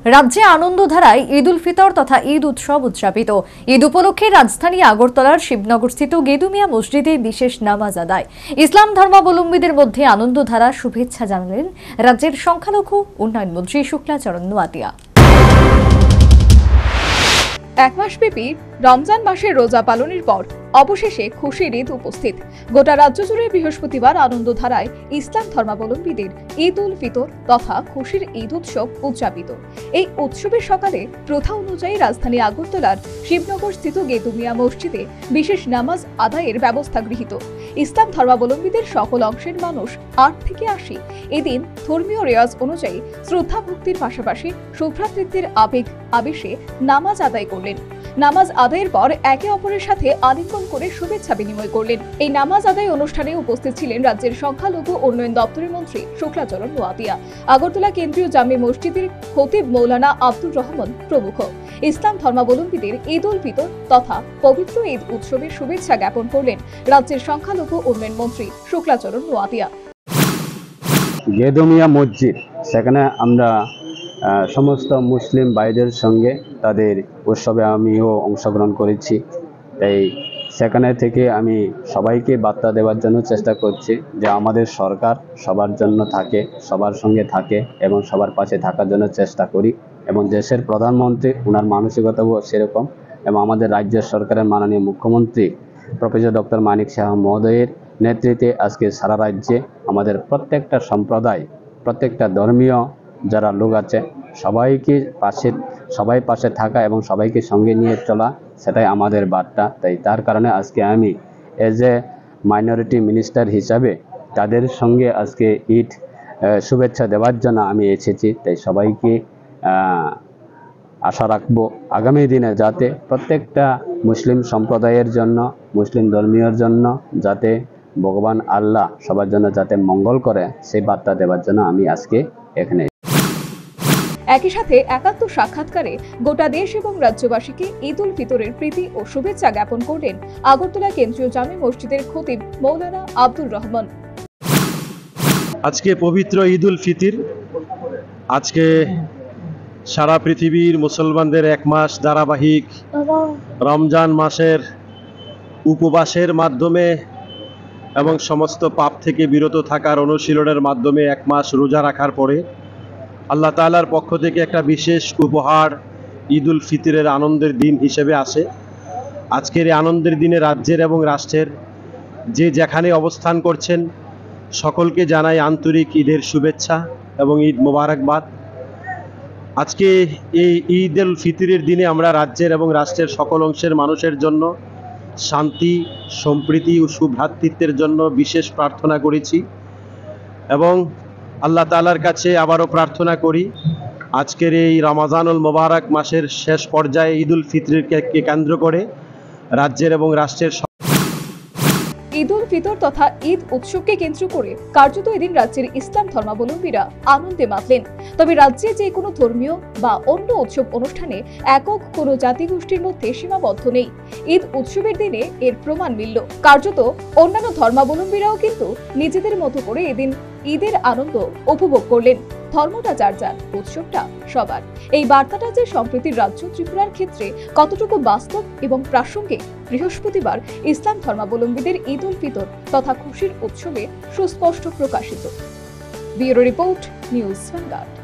রাজ্যে আনন্দধারায় ঈদ উল ফিতর তথা ঈদ উৎসব উদযাপিত। ঈদ উপলক্ষে রাজধানী আগরতলার শিবনগরস্থিত গেদুমিয়া মসজিদে বিশেষ নামাজ আদায়। ইসলাম ধর্মাবলম্বীদের মধ্যে আনন্দধারা শুভেচ্ছা জানালেন রাজ্যের সংখ্যালঘু উন্নয়ন মন্ত্রী শুক্লাচরণ নোয়াতিয়া। এক মাসব্যাপী রমজান মাসের রোজা পালনের পর অবশেষে খুশির ঈদ উপস্থিত। গোটা রাজ্য জুড়ে বৃহস্পতিবার আনন্দধারায় ইসলাম ধর্মাবলম্বীদের ঈদ উল ফিতর তথা খুশির ঈদ উৎসব উদযাপিত। এই উৎসবের সকালে প্রথা অনুযায়ী রাজধানী আগরতলার শিবনগর স্থিত গেদুমিয়া মসজিদে বিশেষ নামাজ আদায়ের ব্যবস্থা গৃহীত। ইসলাম ধর্মাবলম্বীদের সকল অংশের মানুষ ৮ থেকে ৮০ এদিন ধর্মীয় রেওয়াজ অনুযায়ী শ্রদ্ধা ভক্তির পাশাপাশি শুভ্রাতৃত্বের আবেগ আবেশে নামাজ আদায় করলেন। নামাজ আদায়ের পর একে অপরের সাথে আলিঙ্গন করে শুভেচ্ছা বিনিময় করলেন। এই নামাজ আদায় অনুষ্ঠানে উপস্থিত ছিলেন রাজ্যের সংখ্যালঘু উন্নয়ন দপ্তরের মন্ত্রী শুক্লাচরণ নোয়াতিয়া, আগরতলা কেন্দ্রীয় জামে মসজিদের খতিব মৌলানা আব্দুর রহমান প্রমুখ। ইসলাম ধর্মাবলম্বীদের ঈদ উল ফিতর তথা পবিত্র ঈদ উৎসবের শুভেচ্ছা জ্ঞাপন করলেন রাজ্যের সংখ্যালঘু উন্নয়ন মন্ত্রী শুক্লাচরণ নোয়াতিয়া। গেদুমিয়া মসজিদ, সেখানে আমরা সমস্ত মুসলিম ভাইদের সঙ্গে তাদের উৎসবে আমিও অংশগ্রহণ করেছি। তাই সেখানে থেকে আমি সবাইকে বার্তা দেওয়ার জন্য চেষ্টা করছি যে আমাদের সরকার সবার জন্য থাকে, সবার সঙ্গে থাকে এবং সবার পাশে থাকার জন্য চেষ্টা করি। এবং দেশের প্রধানমন্ত্রী ওনার মানসিকতাও সেরকম, এবং আমাদের রাজ্যের সরকারের মাননীয় মুখ্যমন্ত্রী প্রফেসর ডক্টর মানিক সাহা মহোদয়ের নেতৃত্বে আজকে সারা রাজ্যে আমাদের প্রত্যেকটা সম্প্রদায়, প্রত্যেকটা ধর্মীয় যারা লোক আছে সবাই পাশে থাকা এবং সবাইকে সঙ্গে নিয়ে চলা, সেটাই আমাদের বার্তা। তাই তার কারণে আজকে আমি এজ এ মাইনরিটি মিনিস্টার হিসাবে তাদের সঙ্গে আজকে ঈদ শুভেচ্ছা দেওয়ার জন্য আমি এসেছি। তাই সবাইকে আশা রাখবো আগামী দিনে যাতে প্রত্যেকটা মুসলিম সম্প্রদায়ের জন্য, মুসলিম ধর্মীয়র জন্য যাতে ভগবান আল্লাহ সবার জন্য যাতে মঙ্গল করে, সেই বার্তা দেওয়ার জন্য আমি আজকে এখানে। একই সাথে একান্ত সাক্ষাৎকারে গোটা দেশ এবং রাজ্যবাসীকে ঈদ উল ফিতরের প্রীতি ও শুভেচ্ছা জ্ঞাপন করলেন আগরতলা কেন্দ্রীয় জামে মসজিদের খতিব মৌলানা আব্দুর রহমান। আজকে পবিত্র ঈদ উল ফিতর, আজকে সারা পৃথিবীর মুসলমানদের এক মাস ধারাবাহিক রমজান মাসের উপবাসের মাধ্যমে এবং সমস্ত পাপ থেকে বিরত থাকার অনুশীলনের মাধ্যমে এক মাস রোজা রাখার পরে আল্লাহ তাআলার পক্ষ থেকে একটা বিশেষ উপহার ঈদ উল ফিতরের আনন্দের দিন হিসেবে আসে। আজকের এই আনন্দের দিনে রাজ্যের এবং রাষ্ট্রের যে যেখানে অবস্থান করছেন সকলকে জানাই আন্তরিক ঈদের শুভেচ্ছা এবং ঈদ মোবারকবাদ। আজকে এই ঈদ উল ফিতরের দিনে আমরা রাজ্যের এবং রাষ্ট্রের সকল অংশের মানুষের জন্য শান্তি, সম্প্রীতি ও সুভ্রাতৃত্বের জন্য বিশেষ প্রার্থনা করেছি এবং আল্লাহ তাআলার কাছে আবারও প্রার্থনা করি আজকের এই রমাজানুল মোবারক মাসের শেষ পর্যায়ে ঈদ উল ফিতরকে কেন্দ্র করে রাজ্যের এবং রাষ্ট্রের ঈদ উল ফিতর তথা ঈদ উৎসবকে কেন্দ্র করে কার্যত এদিন রাজ্যের ইসলাম ধর্মাবলম্বীরা আনন্দে মাতলেন। তবে রাজ্যে যে কোনো ধর্মীয় বা অন্য উৎসব অনুষ্ঠানে একক কোনো জাতিগোষ্ঠীর মধ্যে সীমাবদ্ধ নেই। ঈদ উৎসবের দিনে এর প্রমাণ মিলল। কার্যত অন্যান্য ধর্মাবলম্বীরাও কিন্তু নিজেদের মতো করে এদিন ঈদের আনন্দ উপভোগ করলেন। ধর্মটা যার যার, উৎসবটা সবার। এই বার্তাটা যে সম্প্রীতির রাজ্য ত্রিপুরার ক্ষেত্রে কতটুকু বাস্তব এবং প্রাসঙ্গিক, বৃহস্পতিবার ইসলাম ধর্মাবলম্বীদের ঈদ উল ফিতর তথা খুশির উৎসবে সুস্পষ্ট প্রকাশিত। Bureau report, news vanguard.